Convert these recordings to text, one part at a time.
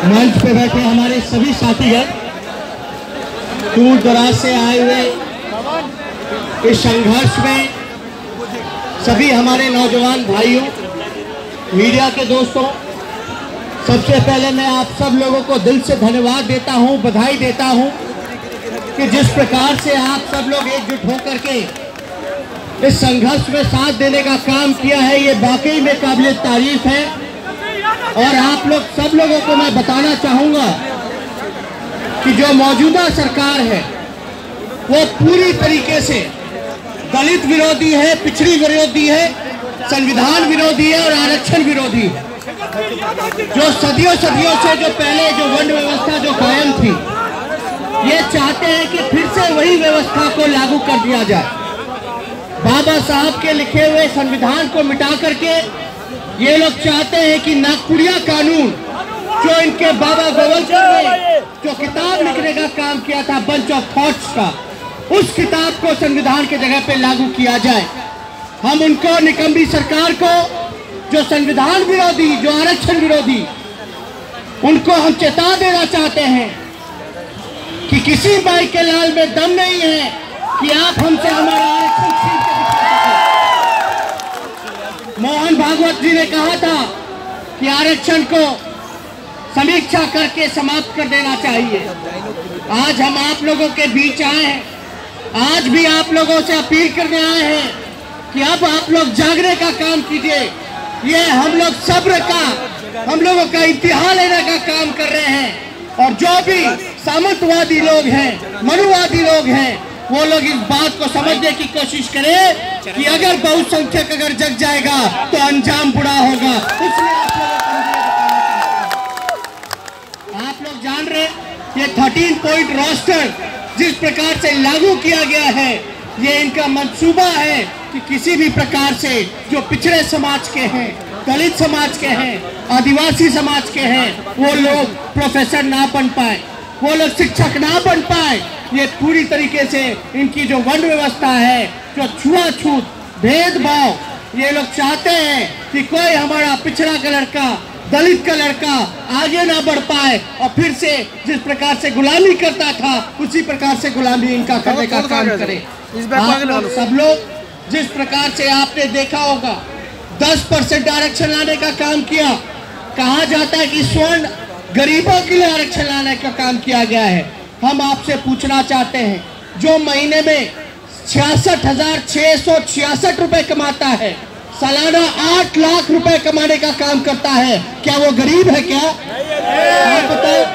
मंच पे बैठे हमारे सभी साथीगण, दूर दराज से आए हुए इस संघर्ष में सभी हमारे नौजवान भाइयों, मीडिया के दोस्तों, सबसे पहले मैं आप सब लोगों को दिल से धन्यवाद देता हूं, बधाई देता हूं कि जिस प्रकार से आप सब लोग एकजुट होकर के इस संघर्ष में साथ देने का काम किया है, ये वाकई में काबिल तारीफ है। और आप लोग सब लोगों को मैं बताना चाहूंगा कि जो मौजूदा सरकार है वो पूरी तरीके से दलित विरोधी है, पिछड़ी विरोधी है, संविधान विरोधी है और आरक्षण विरोधी है। जो सदियों से जो पहले जो वर्ण व्यवस्था जो कायम थी, ये चाहते हैं कि फिर से वही व्यवस्था को लागू कर दिया जाए। बाबा साहब के लिखे हुए संविधान को मिटा करके ये लोग चाहते हैं कि नागपुरिया कानून, जो इनके बाबा गोवलकर ने जो किताब लिखने का काम किया था, बंच ऑफ थॉट्स का, उस किताब को संविधान के जगह पे लागू किया जाए। हम उनको, निकम्मी सरकार को, जो संविधान विरोधी, जो आरक्षण विरोधी, उनको हम चेता देना चाहते हैं कि किसी भाई के लाल में दम नहीं है कि आप हमसे हमारा आरक्षण छीन के दिखा सकें। मोहन भागवत जी ने कहा था कि आरक्षण को समीक्षा करके समाप्त कर देना चाहिए। आज हम आप लोगों के बीच आए हैं, आज भी आप लोगों से अपील करने आए हैं कि अब आप लोग जागने का काम कीजिए। ये हम लोग सब्र का, हम लोगों का इम्तिहान लेने का काम कर रहे हैं। और जो भी सामंतवादी लोग हैं, मनुवादी लोग हैं, वो लोग इस बात को समझने की कोशिश करें कि अगर बहुसंख्यक अगर जग जाएगा तो अंजाम बुरा होगा। इसलिए आप लोग जान रहे, ये 13 पॉइंट रोस्टर जिस प्रकार से लागू किया गया है, ये इनका मंसूबा है कि किसी भी प्रकार से जो पिछड़े समाज के हैं, दलित समाज के हैं, आदिवासी समाज के हैं, वो लोग प्रोफेसर ना बन पाए, वो लोग शिक्षक ना बन पाए। ये पूरी तरीके से इनकी जो वर्ण व्यवस्था है, जो छुआछूत, भेदभाव, ये लोग चाहते हैं कि कोई हमारा पिछड़ा का लड़का, दलित का लड़का आगे ना बढ़ पाए और फिर से जिस प्रकार से गुलामी करता था उसी प्रकार से गुलामी इनका करने का काम करे। सब लोग जिस प्रकार से आपने देखा होगा 10% आरक्षण लाने का काम किया, कहा जाता है कि स्वर्ण गरीबों के लिए आरक्षण लाने का काम किया गया है। हम आपसे पूछना चाहते हैं, जो महीने में 66,666 रुपए कमाता है, सालाना 8 लाख रुपए कमाने का काम करता है, क्या वो गरीब है? क्या आप बताओ?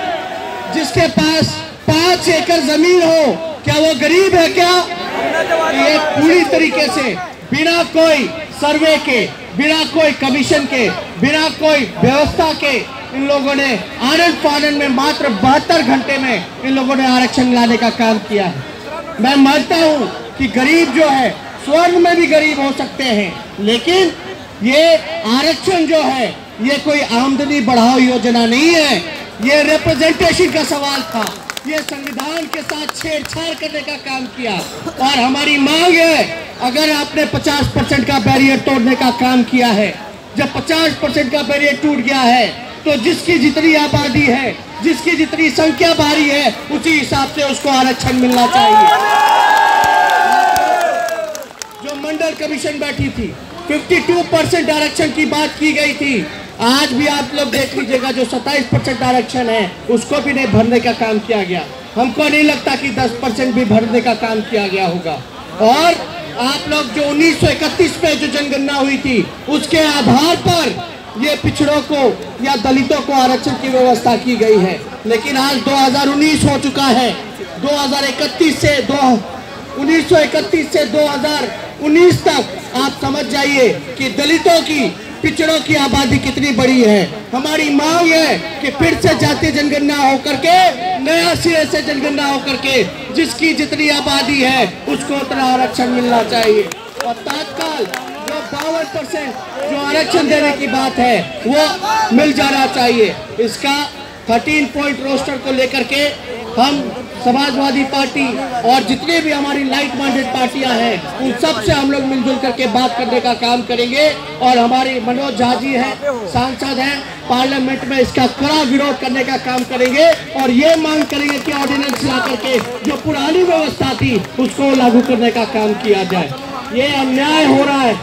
जिसके पास 5 एकड़ जमीन हो, क्या वो गरीब है? क्या ये पूरी तरीके से बिना कोई सर्वे के, बिना कोई कमीशन के, बिना कोई व्यवस्था के इन लोगों ने आनंद फानंद में मात्र 72 घंटे में इन लोगों ने आरक्षण लाने का काम किया है। मैं मानता हूं कि गरीब जो है स्वर्ण में भी गरीब हो सकते हैं, लेकिन ये आरक्षण जो है ये कोई आमदनी बढ़ाओ योजना नहीं है। ये रिप्रेजेंटेशन का सवाल था, ये संविधान के साथ छेड़छाड़ करने का काम किया। और हमारी मांग है, अगर आपने 50% का बैरियर तोड़ने का काम किया है, जब 50% का बैरियर टूट गया है तो जिसकी जितनी आबादी है, जिसकी जितनी संख्या भारी है, उसी हिसाब से उसको आरक्षण मिलना चाहिए। जो मंडल कमीशन बैठी थी, 52% आरक्षण की बात की गई थी। आज भी आप लोग देख लीजिएगा, जो 27% आरक्षण है उसको भी नहीं भरने का काम किया गया। हमको नहीं लगता कि 10% भी भरने का काम किया गया होगा। और आप लोग जो 1931 में जो जनगणना हुई थी, उसके आधार पर ये पिछड़ों को या दलितों को आरक्षण की व्यवस्था की गई है। लेकिन आज 2019 हो चुका है, 1931 से 2019 तक आप समझ जाइए कि दलितों की, पिछड़ों की आबादी कितनी बड़ी है। हमारी मांग है कि फिर से जातीय जनगणना होकर के, नया सिरे से जनगणना होकर के, जिसकी जितनी आबादी है उसको उतना आरक्षण मिलना चाहिए। और तत्काल जो 52% जो आरक्षण देने की बात है वो मिल जाना चाहिए। इसका 13 पॉइंट रोस्टर को लेकर के हम समाजवादी पार्टी और जितने भी हमारी लाइट माइंडेड पार्टियां हैं उन सब से हम लोग मिलजुल करके बात करने का काम करेंगे। और हमारी मनोज झा जी हैं, सांसद हैं, पार्लियामेंट में इसका कड़ा विरोध करने का काम करेंगे और ये मांग करेंगे कि ऑर्डिनेंस ला करके जो पुरानी व्यवस्था थी उसको लागू करने का काम किया जाए। ये अन्याय हो रहा है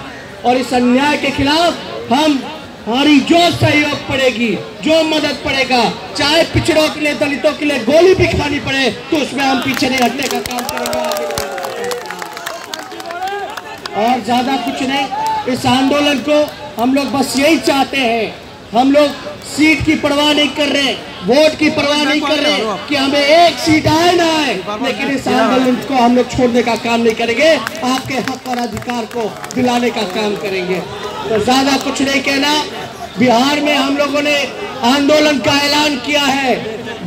और इस अन्याय के खिलाफ हमारी जो सहयोग पड़ेगी, जो मदद पड़ेगा, चाहे पिछड़ों के लिए, दलितों के लिए गोली भी खानी पड़े तो उसमें हम पीछे नहीं हटने का काम करेंगे। और ज्यादा कुछ नहीं, इस आंदोलन को हम लोग बस यही चाहते हैं। हम लोग सीट की परवाह नहीं कर रहे, वोट की परवाह नहीं कर रहे कि हमें एक सीट आए ना आए, लेकिन इस आंदोलन को हम लोग छोड़ने का काम नहीं करेंगे। आपके हक और अधिकार को दिलाने का काम करेंगे। तो ज्यादा कुछ नहीं कहना। बिहार में हम लोगों ने आंदोलन का ऐलान किया है,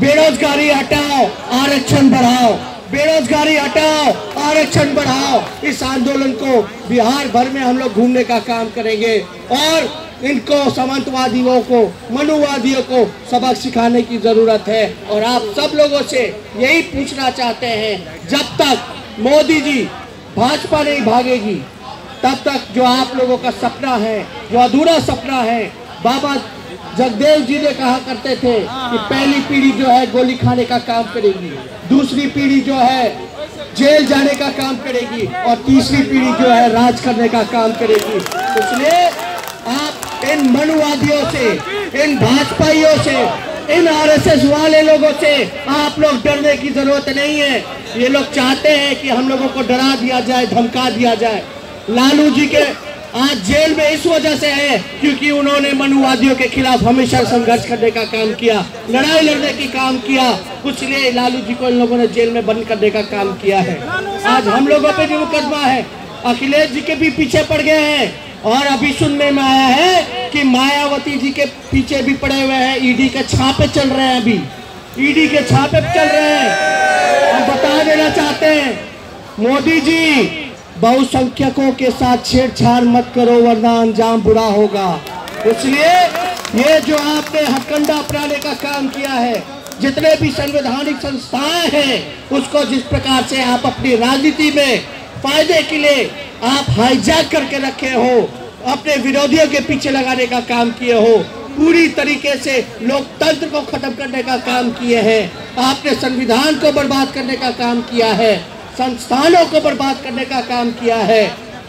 बेरोजगारी हटाओ, आरक्षण बढ़ाओ, बेरोजगारी हटाओ, आरक्षण बढ़ाओ। इस आंदोलन को बिहार भर में हम लोग घूमने का काम करेंगे और इनको सामंतवादियों को, मनुवादियों को सबक सिखाने की जरूरत है। और आप सब लोगों से यही पूछना चाहते हैं, जब तक मोदी जी भाजपा नहीं भागेगी तब तक जो आप लोगों का सपना है, जो अधूरा सपना है, बाबा जगदेव जी ने कहा करते थे कि पहली पीढ़ी जो है गोली खाने का काम करेगी, दूसरी पीढ़ी जो है जेल जाने का काम करेगी और तीसरी पीढ़ी जो है राज करने का काम करेगी। इसलिए आप इन मनुवादियों से, इन भाजपाइयों से, इन आरएसएस वाले लोगों से आप लोग डरने की जरूरत नहीं है। ये लोग चाहते हैं कि हम लोगों को डरा दिया जाए, धमका दिया जाए। लालू जी के आज जेल में इस वजह से है क्योंकि उन्होंने मनुवादियों के खिलाफ हमेशा संघर्ष करने का काम किया, लड़ाई लड़ने की काम किया। कुछ लिए लालू जी को इन लोगों ने जेल में बंद करने का काम किया है। आज हम लोगों पे भी मुकदमा है, अखिलेश जी के भी पीछे पड़ गए हैं। और अभी सुनने में आया है कि मायावती जी के पीछे भी पड़े हुए हैं, ईडी के छापे चल रहे हैं, अभी ईडी के छापे चल रहे हैं। हम बता देना चाहते हैं, मोदी जी बहुसंख्यकों के साथ छेड़छाड़ मत करो वरना अंजाम बुरा होगा। इसलिए ये जो आपने हथकंडा अपनाने का काम किया है, जितने भी संवैधानिक संस्थाएं हैं उसको जिस प्रकार से आप अपनी राजनीति में फायदे के लिए आप हाईजैक करके रखे हो, अपने विरोधियों के पीछे लगाने का काम किए हो, पूरी तरीके से लोकतंत्र को खत्म करने का काम किए हैं, आपने संविधान को बर्बाद करने का काम किया है, संस्थानों को बर्बाद करने का काम किया है।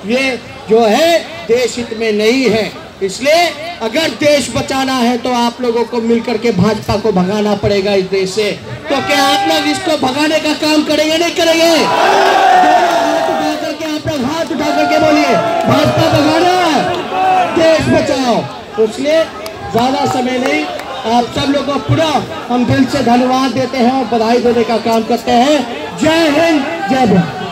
ये जो है देश हित में नहीं है। इसलिए अगर देश बचाना है तो आप लोगों को मिलकर के भाजपा को भगाना पड़ेगा इस देश से। तो क्या आप लोग इसको भगाने का काम करेंगे, नहीं करेंगे? हाथ उठा करके आप लोग हाथ उठा करके बोलिए, भाजपा भगाना, देश बचाओ। इसलिए ज्यादा समय नहीं, आप सब लोगों को पूरा हम दिल से धन्यवाद देते हैं और बधाई देने का काम करते हैं। जय हिंद, जय भारत।